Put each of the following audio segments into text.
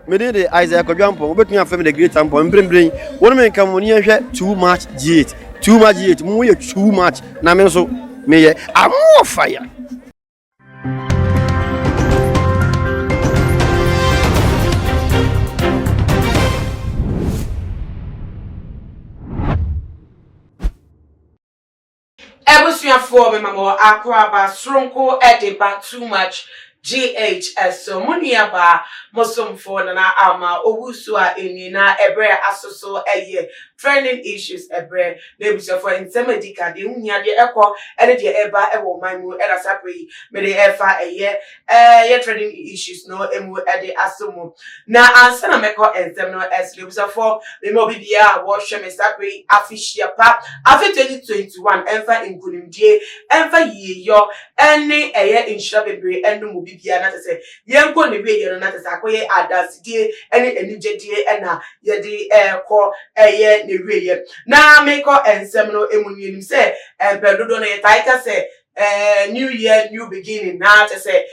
Me did the Isaac Agyapong, but me family the great sample and bring one man come near too much G8. Too much G8, more too much. Namen so me I'm more fire. Ebusia for me mama akwaba sronko edeba too much GHS so munia ba mosom for na ama owusu a enina ebre asoso eye training issues ebre nebusia for intermediate de unia de ekọ ene de eba ewo manmu era sapre me de efa eye ye training issues no emu ede asomo na ansa na meko ensem no es nebusia for me mo bibia wo hwe me sapre afishia pa afi 2021 enfa nkunimdie enfa yiyo ene eye insha bebre enu mo bibia na tese yenko ne wie no na tese akoye adasidie ene enigedie ena ye de ko eye ne wie na meko ensem no emunim se empedodo no ye taika se new year new beginning na tese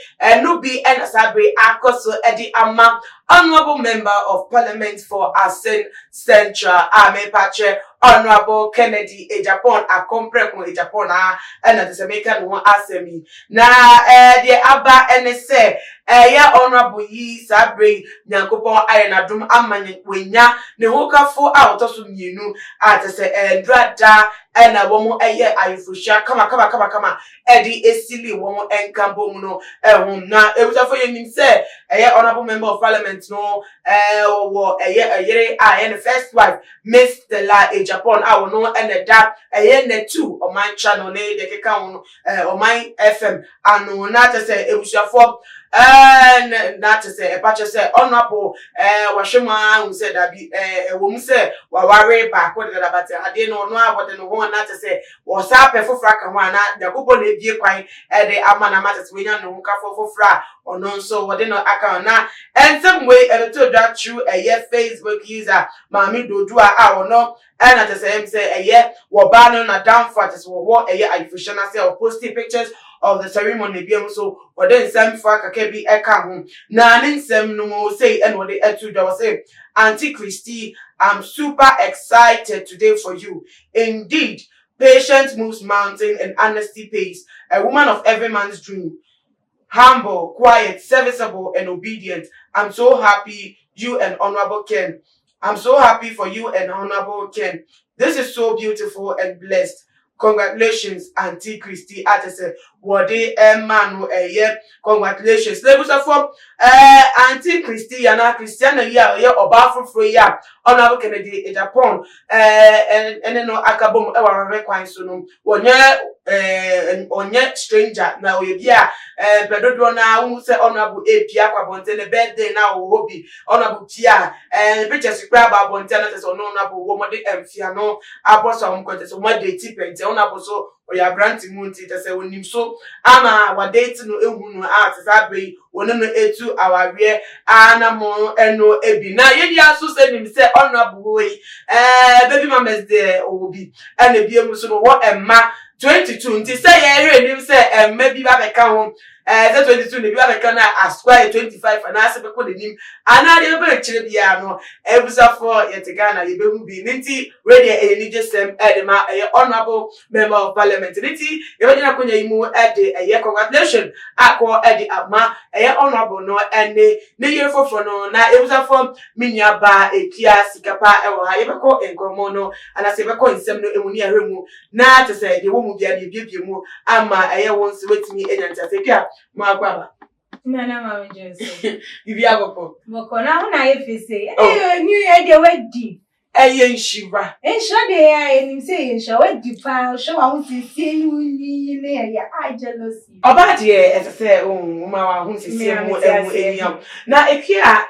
no be ena sabre akoso edi ama honorable member of parliament for Asen Central Ame Pache Honorable Kennedy Agyapong akompreko Agyapong na the Jamaican no asemi na the aba NSA ya honorable yi sabre nyankopon ayenadum amanye wenya ne hokafo a otoso mienu atese ndrada na womo eye ayefusha kama edi esili womo enkambo mu no na ebutafo yenim se honorable member of parliament no wo yere the first wife Miss Stella Agyapong no and that ne two o man channel ne de keka no o man FM anu na to say ebusuafo na to say epache say honorable wahwema hu say that bi wo mu say wa ware ba ko de da bate ade no no abode no ho na to say wo sa pefofra ka ho na yakobo na ebie kwan de amana mate we nya no ka fofofra ono nso wo de no aka na and some way to that through Facebook user Mami Dodua no and at the same say wo ba no na down for this wo ayefusha na say or posting pictures of the ceremony bi so wo de nsem fa kaka bi eka ho na ne nsem no say and wo de etu do say Auntie Christy, I'm super excited today for you. Indeed, patience moves mountain and honesty pays. A woman of every man's dream. Humble, quiet, serviceable, and obedient. I'm so happy you and Honorable Ken. I'm so happy for you and Honorable Ken. This is so beautiful and blessed. Congratulations, Auntie Christy. Atese, wode manu congratulations. Ladies of Auntie Christy, yana Christiana ya oba fufro ya. Honorable Kennedy Agyapong and no akabom ewa rekwan so no. Onye stranger na oyebia pedodo na hu se honorable epia kwa bonte ne birthday na obi honorable tia pictures kra ba bonte na se honorable wo mode emfia no aboso omkote so mo date pente honorable so oya branti munti te se onim so ama wa date no ehunu art sabe wono no etu awawe anamo eno ebi na yedi aso se nim se honorable we baby mama's there obi and ebi emu so no wo emma 22 nti say ye nim say maybe ba be ka ho 22 ne bi ba be ka na asquire 25 and as be ko de nim ana de be kire bia no ebusa for yetigana ye be hu bi nti ready eni jesem edema honorable member of parliament nti ye be na konya imu ede congratulations akọ ede ama honorable no ene ne ye fofo no na ebusa for minya ba ekia sikapa ewo ha ye be ko enkomo no ana se be ko nsem no emuni ahwemu na to say de mu bia de biebie mu ama wonsi wetimi enyanta sekia ma akwaba nana mama Jose bibi agoko boko na hu na efese new year de wedi nshira de ya enim say nsha wedi pa sho wa hu sisi ni ne ya jealousy oba de say ma wa hu sisi mu eniam na ekia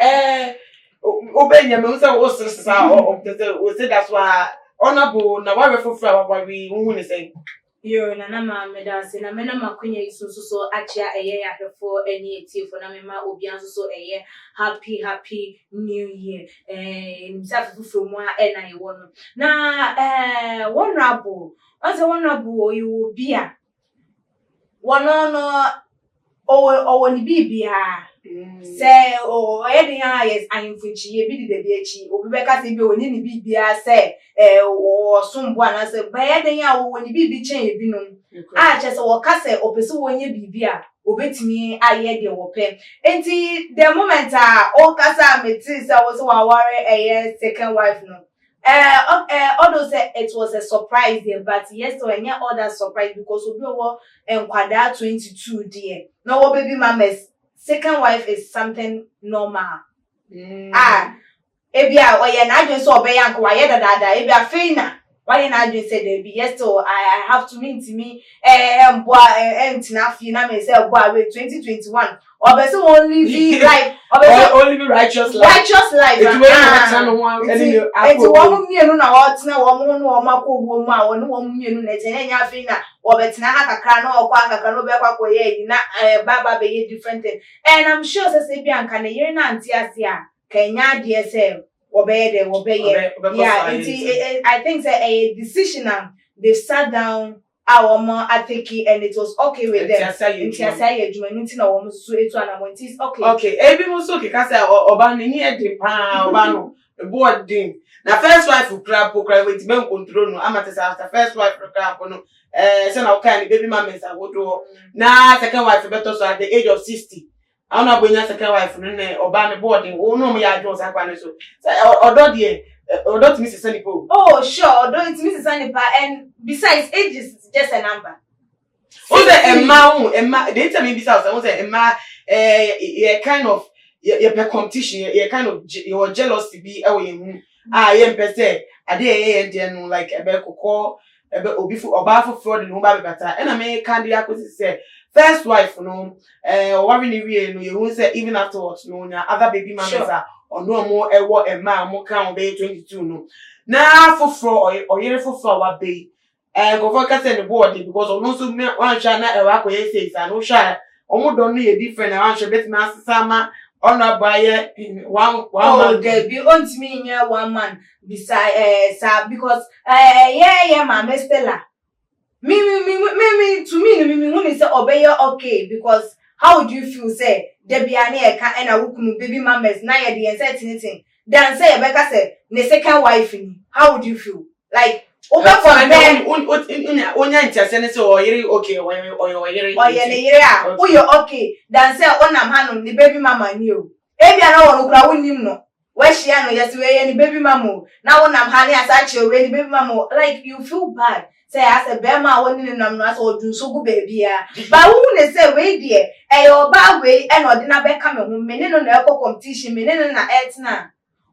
obenya me say wo sisa o say that's why honorable na wa refofra wa we hu ni say yo nana mama dance na mena makunya isusu so achia ya hefo eni etifo na mema obi anso so happy new year msafu from wa na ye wono na honorable you bia wono no o ni bibia Say, oh, yes, I am Fuchi, a bit the beachy, or Rebecca say, when you be say, or some one as a bad when you be chain, you know. I just or casse or pursue when you be obey me, I hear the open. And the moment all casa metis, I was a second wife, no. Although say it was a surprise there, but yes, so any other surprise because we were in Quadra 22 dear. No baby mamas. Second wife is something normal. Ebia oye na adwen so obey yanko waye dada ebia feina why na adwen say there be yes so I have to meet me mboa entina fi na me say boa we 2021 obese only be life only be righteous life it's way no one any eti wo mienu na wo tena wo mo no wo makogwo mu a wo ne wo mienu na tena nya feina obetina akakra na okwa akakra no be kwa koye na baba be ye different thing and I'm sure say bia nka na yere na antiase a Kenya DSM obey yeah I think say a decision they sat down our mom ateki and it was okay with them say adwuma na wo so etu anamontis okay ebi mo so kika say oba ni e de pa oba no board din na first wife kra with men control no amate say after first wife kra no say na okay baby mama is awodo na second wife better so at the age of 60 I don't know when second wife no oba ne boarding o no mo ya adwo sakwa ne so odo de odo to Mrs. Sanipo. Oh sure, odo to Mrs. Sanipa and besides age is just a number. O say emma they tell me besides I say emma you kind of you per competition you kind of your jealousy be e we hu ye mpe say ade ye no like ebe kokko ebe obi fu oba fu fraud no ba be bata and I me can dey akosi say first wife no worry ni wie no you say even afterwards no nya other baby mamas are ono mo ewo emma mo kan be 22 no na foforo oyere foforo wa be go for ka say the board because ono so me wan sha na ewa ko ye say sa no sha omo don no ye different na wan sha bet na asama ono abaye one there be ontimi nya one man beside sir because yeah mama Stella me to me when say obey okay because how would you feel say Debbie ani e ka na wukunu baby mamas na ye dey say anything then say Rebecca say ne second wife ni how would you feel like over for them onya ntiase ne say oyere okay oyere ne yere a wo you okay then say onam hanu ni baby mama ni o e bia na wo kura wonim no we shia no yes we ni baby mama na onam hanu asa che we ni baby mama like you feel bad say as a bema woni nam no as odun so gu baby ya ba wu ne say we die e yo ba we e no de na be ka me ho me ne no na ekọ competition me ne no na etna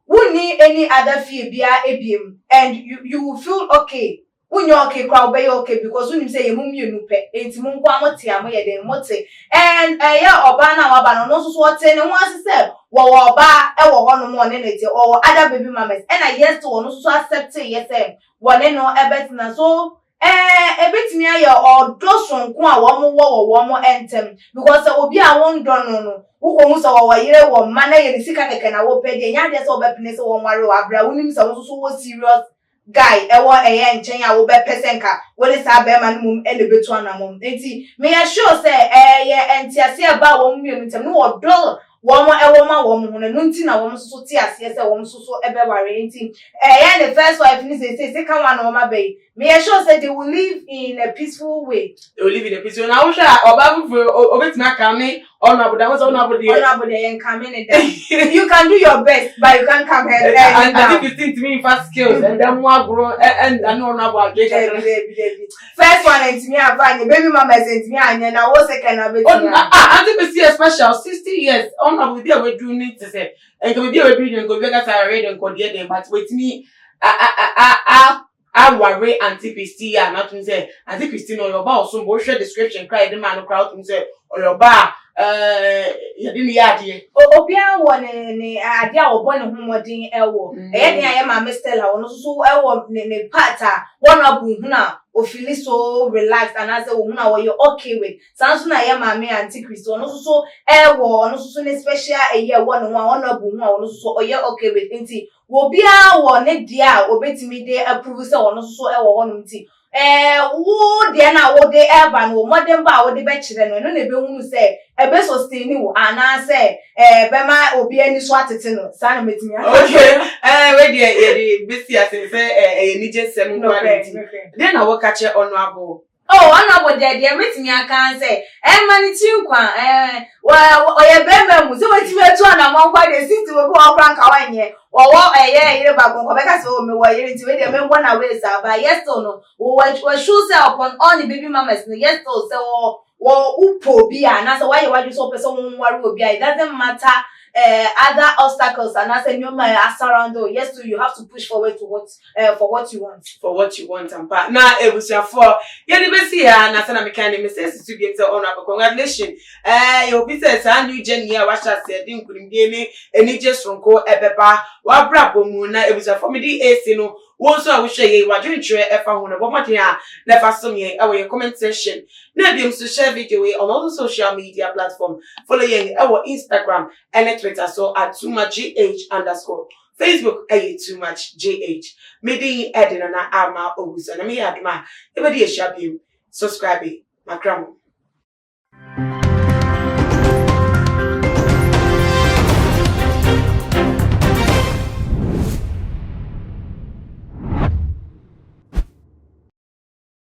wuni any other fee bia ebiem and you will feel okay unyo okay kwa be okay because wuni say yemu mienu pe enti mu nkwa mote am ye den mote and ya oba na wa ba no so so ote ne ho asese wo oba e wo ho no mo ne ne te or other baby mamas and I yes to no so accept yes one no ebetina so ebetimi aye odoson ko a wo mo entem because obi a won do no uko hu so wo yire wo ma na ye sika keke na wo pede nya de so obepene so won ware wa bra wonim so so wo serious guy ewo nchen ya wo be pesenka wo le sa be ma no mum e le betu anamum enti me sure say ye entiase e ba wo mienu ntem no wo do womo ewo ma wo mo no nti na wo so ti ase se wo so ebe ware enti ya the first wife ni say second one wo ma be me sure say they will live in a peaceful way. They will live in a peaceful. Now we shall oba fu obetima kame onaboda was onaboda en kame ne dem. You can do your best but you can't come here and I think you think to me fast skills and then more grow and I know about first one and me avanye baby mama sent me anya na wo second na be I think we see a special 60 years onaboda dey we do need to say and go be we do go be got ready and go there but with me I worry Auntie Christina not to say Auntie Christina or your boss so go share description cry the man crowd to say or your bar you didn't yard obia won ne ade a wo bone ho modin ewo e de aye ma Stella wono so ewo ne part a one abu hu na o feel so relaxed and as wo hu na wo you okay with sanso na aye ma me Auntie Christina wono so ewo wono so ne special eye wo no one abu hu a wono so oye okay with nti wo bia wo ne dia obetimi de approve say wono so ewo ho no nti wo de na wo de eba no modern ba wo de be kire no no na be hunu say ebe sustain ni wo ana say be ma obi ani so atete no sa na metimi okay we de bisi ase say ni je sem quality then na wo ka che honorable honorable de metimi aka say mani chinkwa oye bemba mu so wetimi etu ana mo kwa de sit we bo okra nka wanye wo ire bagon ko be ka so me wo ire nti we de me ngwa na we sa ba yes or no we show say upon all the baby mamas no yes or say upo bi na say why you so person won worry obi it doesn't matter other obstacles and as you may surround yes so you have to push forward to what for what you want and pa na ebusia for ye ni be see ya na say na me kan me say to be say honorable congratulations you be say sa new journey a wa sha say din kurim die ni eni je sonko ebeba wa brabo mu na ebusia for me di AC no wo so a wo hwe ye wa dwentwe efa ho no bo moten a na fa som ye e wo comment section na bi so share video we on all the social media platform follow ye e wo Instagram and Twitter so at @TooMuchGH_ Facebook @TooMuchGH Medi Edina na ama Ogusa na me adma e be di e share subscribe makramo